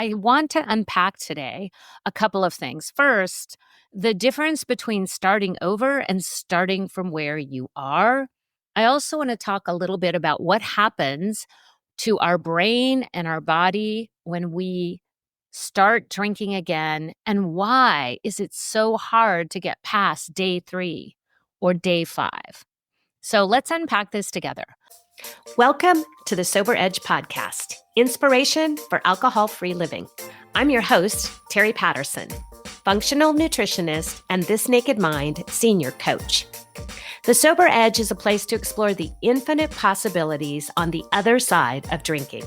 I want to unpack today a couple of things. First, the difference between starting over and starting from where you are. I also want to talk a little bit about what happens to our brain and our body when we start drinking again, and why is it so hard to get past day 3 or day 5. So let's unpack this together. Welcome to the Sober Edge podcast, inspiration for alcohol-free living. I'm your host, Terry Patterson, functional nutritionist and This Naked Mind senior coach. The Sober Edge is a place to explore the infinite possibilities on the other side of drinking.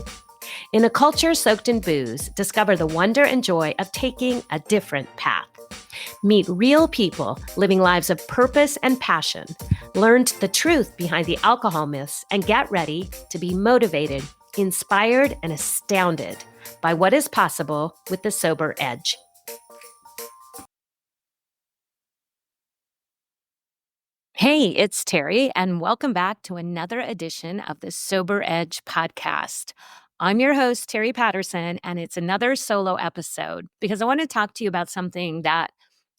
In a culture soaked in booze, discover the wonder and joy of taking a different path. Meet real people living lives of purpose and passion. Learn the truth behind the alcohol myths and get ready to be motivated, inspired, and astounded by what is possible with the Sober Edge. Hey, it's Terry, and welcome back to another edition of the Sober Edge podcast. I'm your host, Terry Patterson, and it's another solo episode because I want to talk to you about something that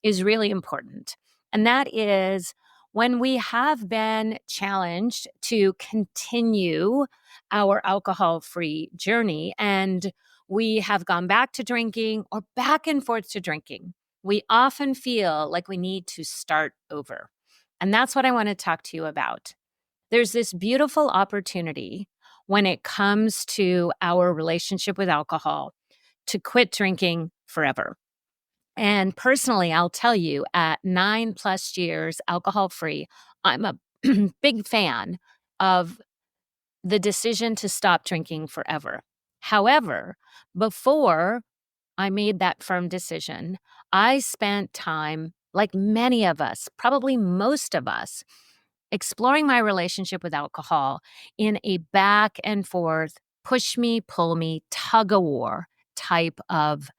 is really important. And that is when we have been challenged to continue our alcohol-free journey and we have gone back to drinking or back and forth to drinking, we often feel like we need to start over. And that's what I want to talk to you about. There's this beautiful opportunity when it comes to our relationship with alcohol to quit drinking forever. And personally, I'll tell you, at 9+ years alcohol free, I'm a big fan of the decision to stop drinking forever. However, before I made that firm decision, I spent time, like many of us, probably most of us, exploring my relationship with alcohol in a back and forth, push me, pull me, tug of war type of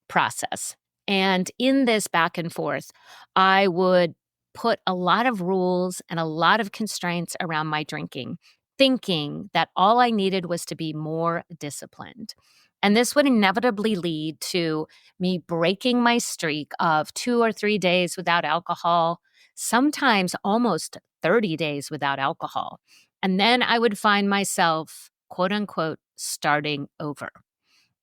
process. And in this back and forth, I would put a lot of rules and a lot of constraints around my drinking, thinking that all I needed was to be more disciplined. And this would inevitably lead to me breaking my streak of 2 or 3 days without alcohol, sometimes almost 30 days without alcohol. And then I would find myself, quote unquote, starting over.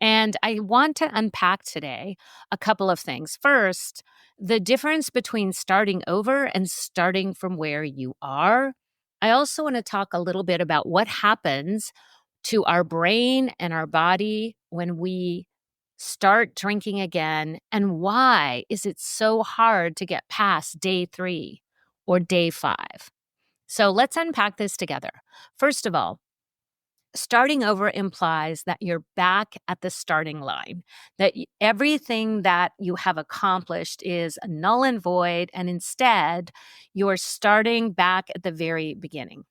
And I want to unpack today a couple of things. First, the difference between starting over and starting from where you are. I also want to talk a little bit about what happens to our brain and our body when we start drinking again, and why is it so hard to get past day 3 or day 5. So let's unpack this together. First of all, starting over implies that you're back at the starting line, that everything that you have accomplished is null and void, and instead you're starting back at the very beginning.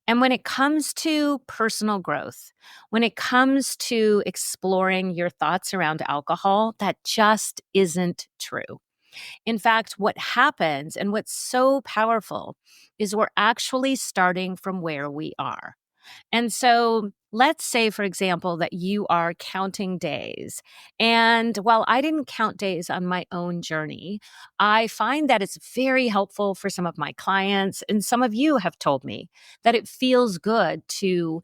And when it comes to personal growth, when it comes to exploring your thoughts around alcohol, that just isn't true. In fact, what happens and what's so powerful is we're actually starting from where we are. And so let's say, for example, that you are counting days. And while I didn't count days on my own journey, I find that it's very helpful for some of my clients. And some of you have told me that it feels good to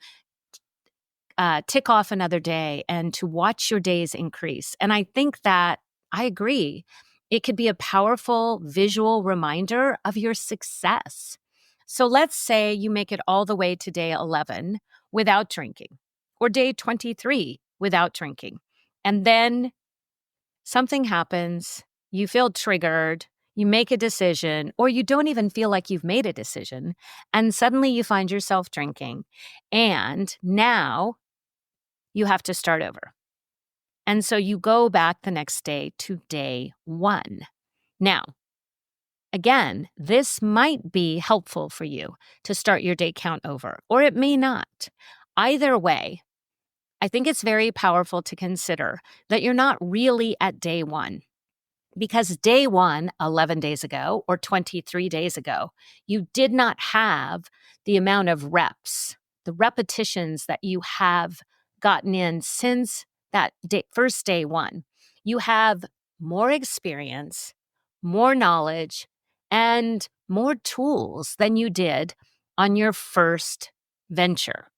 tick off another day and to watch your days increase. And I think that I agree. It could be a powerful visual reminder of your success. So let's say you make it all the way to day 11 without drinking, or day 23 without drinking. And then something happens, you feel triggered, you make a decision, or you don't even feel like you've made a decision, and suddenly you find yourself drinking. And now you have to start over. And so you go back the next day to day 1. Now, again, this might be helpful for you to start your day count over, or it may not. Either way, I think it's very powerful to consider that you're not really at day 1. Because day 1, 11 days ago, or 23 days ago, you did not have the amount of reps, the repetitions that you have gotten in since that first day one, you have more experience, more knowledge, and more tools than you did on your first venture.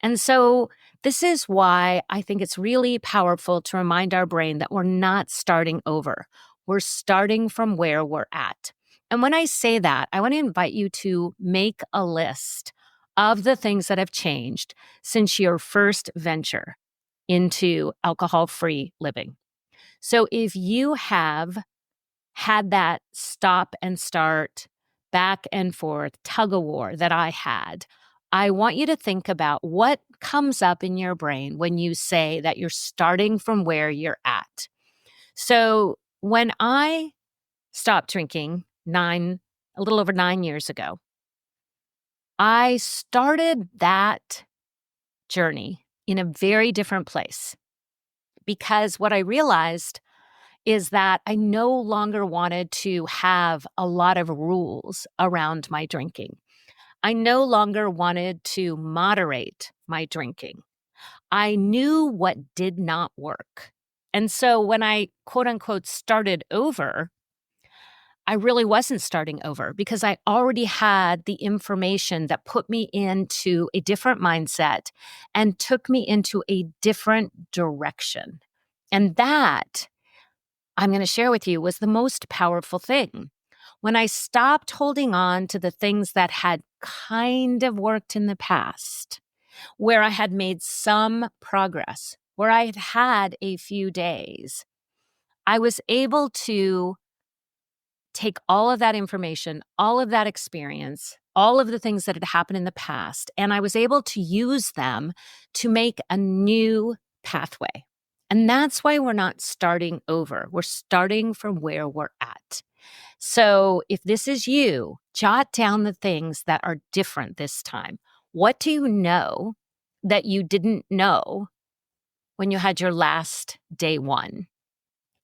And so this is why I think it's really powerful to remind our brain that we're not starting over. We're starting from where we're at. And when I say that, I want to invite you to make a list of the things that have changed since your first venture into alcohol-free living. So if you have had that stop and start, back and forth tug of war that I had, I want you to think about what comes up in your brain when you say that you're starting from where you're at. So when I stopped drinking a little over 9 years ago, I started that journey in a very different place because what I realized is that I no longer wanted to have a lot of rules around my drinking. I no longer wanted to moderate my drinking. I knew what did not work. And so when I quote unquote started over, I really wasn't starting over because I already had the information that put me into a different mindset and took me into a different direction. And that I'm going to share with you was the most powerful thing. When I stopped holding on to the things that had kind of worked in the past, where I had made some progress, where I had had a few days, I was able to take all of that information, all of that experience, all of the things that had happened in the past, and I was able to use them to make a new pathway. And that's why we're not starting over. We're starting from where we're at. So if this is you, jot down the things that are different this time. What do you know that you didn't know when you had your last day one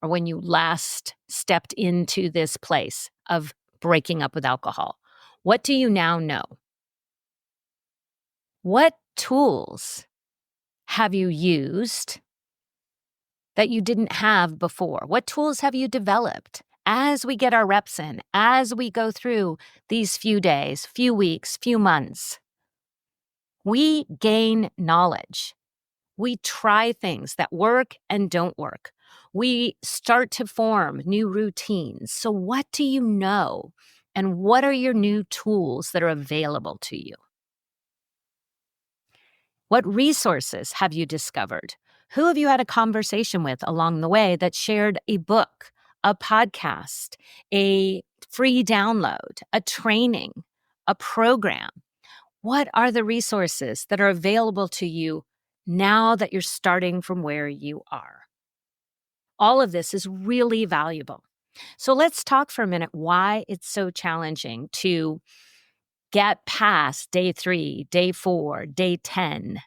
or when you last stepped into this place of breaking up with alcohol? What do you now know? What tools have you used that you didn't have before? What tools have you developed as we get our reps in, as we go through these few days, few weeks, few months? We gain knowledge. We try things that work and don't work. We start to form new routines. So, what do you know? And what are your new tools that are available to you? What resources have you discovered? Who have you had a conversation with along the way that shared a book, a podcast, a free download, a training, a program? What are the resources that are available to you now that you're starting from where you are? All of this is really valuable. So let's talk for a minute why it's so challenging to get past day 3, day 4, day 10.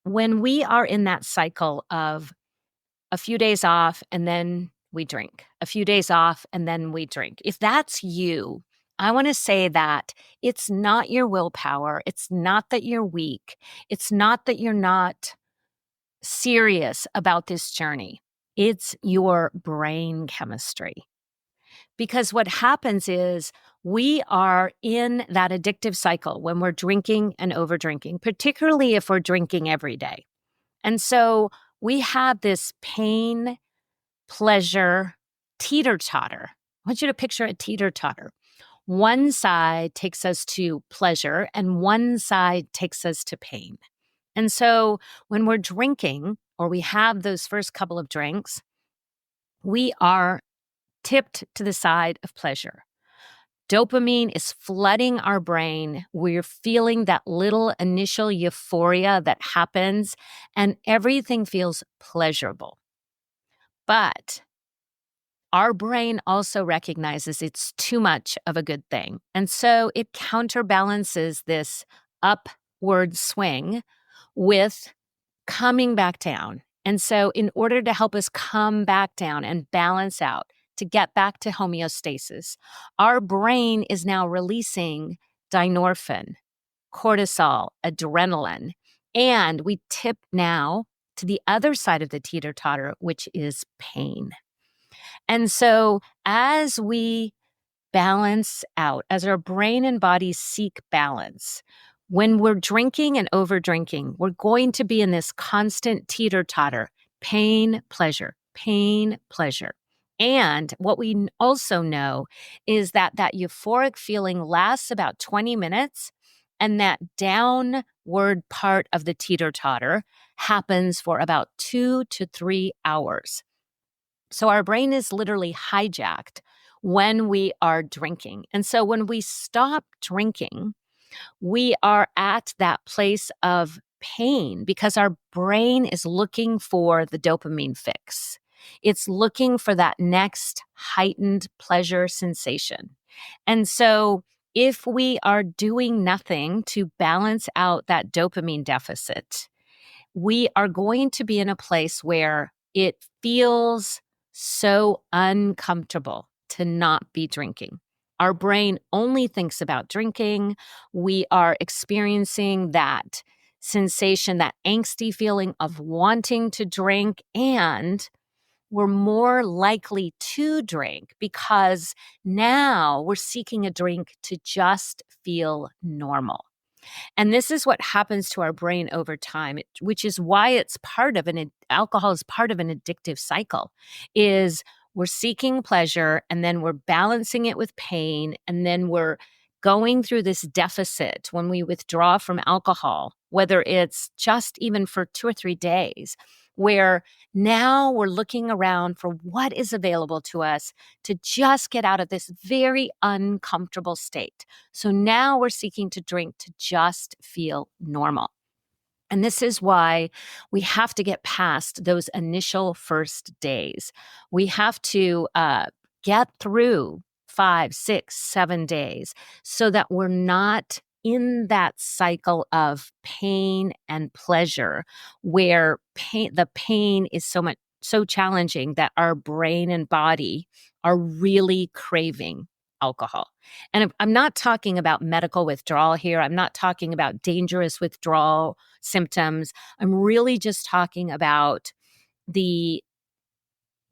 When we are in that cycle of a few days off and then we drink, a few days off and then we drink, if that's you, I want to say that it's not your willpower. It's not that you're weak. It's not that you're not serious about this journey. It's your brain chemistry. Because what happens is we are in that addictive cycle when we're drinking and over drinking, particularly if we're drinking every day. And so we have this pain, pleasure, teeter-totter. I want you to picture a teeter-totter. One side takes us to pleasure and one side takes us to pain. And so when we're drinking or we have those first couple of drinks, we are tipped to the side of pleasure. Dopamine is flooding our brain. We're feeling that little initial euphoria that happens, and everything feels pleasurable. But our brain also recognizes it's too much of a good thing. And so it counterbalances this upward swing with coming back down. And so in order to help us come back down and balance out, to get back to homeostasis, our brain is now releasing dynorphin, cortisol, adrenaline, and we tip now to the other side of the teeter-totter, which is pain. And so as we balance out, as our brain and body seek balance, when we're drinking and over drinking, we're going to be in this constant teeter-totter, pain, pleasure, pain, pleasure. And what we also know is that that euphoric feeling lasts about 20 minutes, and that downward part of the teeter-totter happens for about 2 to 3 hours. So our brain is literally hijacked when we are drinking. And so when we stop drinking, we are at that place of pain because our brain is looking for the dopamine fix. It's looking for that next heightened pleasure sensation. And so if we are doing nothing to balance out that dopamine deficit, we are going to be in a place where it feels so uncomfortable to not be drinking. Our brain only thinks about drinking. We are experiencing that sensation, that angsty feeling of wanting to drink, and we're more likely to drink because now we're seeking a drink to just feel normal. And this is what happens to our brain over time, which is why it's part of alcohol is part of an addictive cycle, is we're seeking pleasure and then we're balancing it with pain. And then we're going through this deficit when we withdraw from alcohol, whether it's just even for 2 or 3 days, where now we're looking around for what is available to us to just get out of this very uncomfortable state. So now we're seeking to drink to just feel normal. And this is why we have to get past those initial first days. We have to get through 5, 6, 7 days so that we're not in that cycle of pain and pleasure where the pain is so challenging that our brain and body are really craving alcohol. And I'm not talking about medical withdrawal here. I'm not talking about dangerous withdrawal symptoms. I'm really just talking about the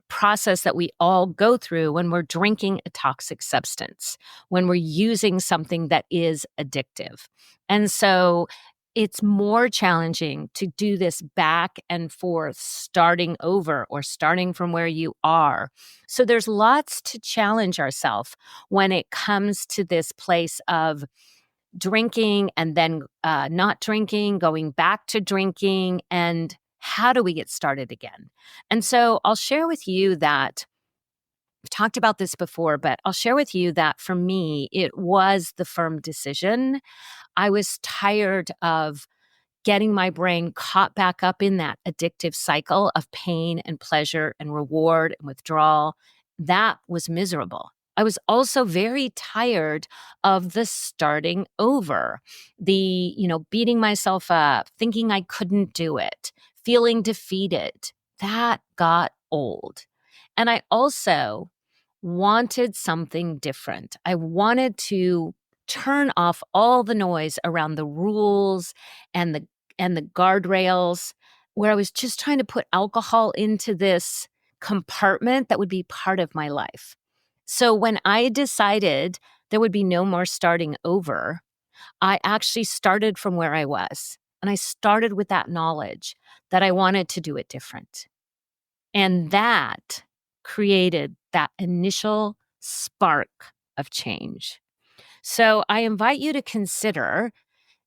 process that we all go through when we're drinking a toxic substance, when we're using something that is addictive. And so it's more challenging to do this back and forth, starting over or starting from where you are. So there's lots to challenge ourselves when it comes to this place of drinking and then not drinking, going back to drinking, and how do we get started again? And so I'll share with you that we've talked about this before, but I'll share with you that for me, it was the firm decision. I was tired of getting my brain caught back up in that addictive cycle of pain and pleasure and reward and withdrawal. That was miserable. I was also very tired of the starting over, the, beating myself up, thinking I couldn't do it, feeling defeated. That got old. And I also wanted something different. I wanted to turn off all the noise around the rules and the guardrails, where I was just trying to put alcohol into this compartment that would be part of my life. So when I decided there would be no more starting over, I actually started from where I was. And I started with that knowledge that I wanted to do it different. And that created that initial spark of change. So I invite you to consider,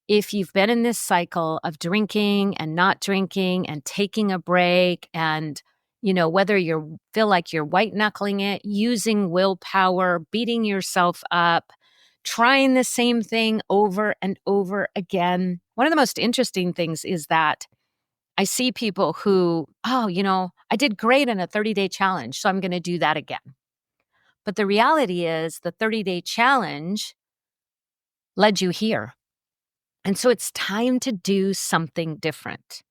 if you've been in this cycle of drinking and not drinking and taking a break, and whether you feel like you're white knuckling it, using willpower, beating yourself up, trying the same thing over and over again. One of the most interesting things is that I see people who, I did great in a 30-day challenge, so I'm going to do that again. But the reality is the 30-day challenge led you here. And so it's time to do something different.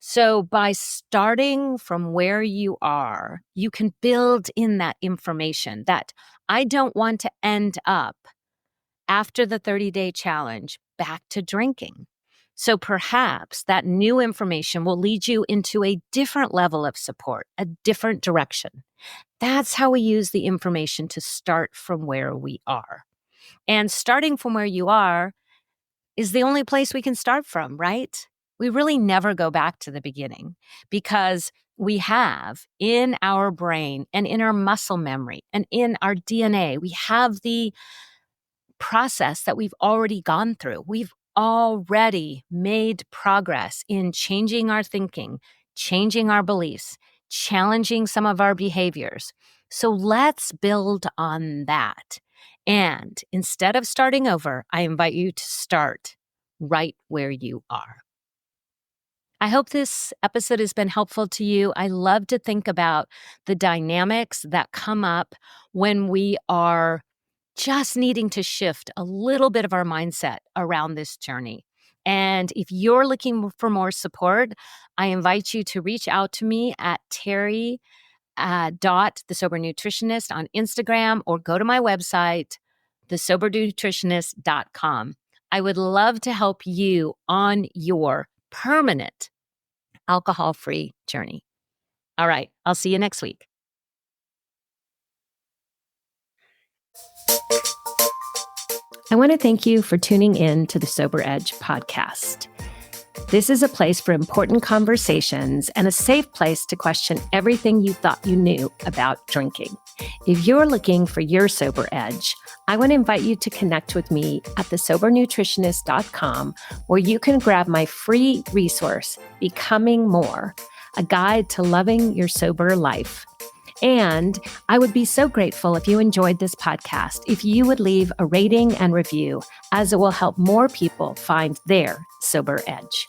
So by starting from where you are, you can build in that information that I don't want to end up after the 30-day challenge back to drinking. So perhaps that new information will lead you into a different level of support, a different direction. That's how we use the information to start from where we are. And starting from where you are is the only place we can start from, right? We really never go back to the beginning because we have in our brain and in our muscle memory and in our DNA, we have the process that we've already gone through. We've already made progress in changing our thinking, changing our beliefs, challenging some of our behaviors. So let's build on that. And instead of starting over, I invite you to start right where you are. I hope this episode has been helpful to you. I love to think about the dynamics that come up when we are just needing to shift a little bit of our mindset around this journey. And if you're looking for more support, I invite you to reach out to me at Terry dot the Sober Nutritionist on Instagram, or go to my website, thesobernutritionist.com. I would love to help you on your permanent alcohol-free journey. All right, I'll see you next week. I want to thank you for tuning in to the Sober Edge podcast. This is a place for important conversations and a safe place to question everything you thought you knew about drinking. If you're looking for your sober edge, I want to invite you to connect with me at thesobernutritionist.com, where you can grab my free resource, Becoming More, a guide to loving your sober life. And I would be so grateful if you enjoyed this podcast, if you would leave a rating and review, as it will help more people find their sober edge.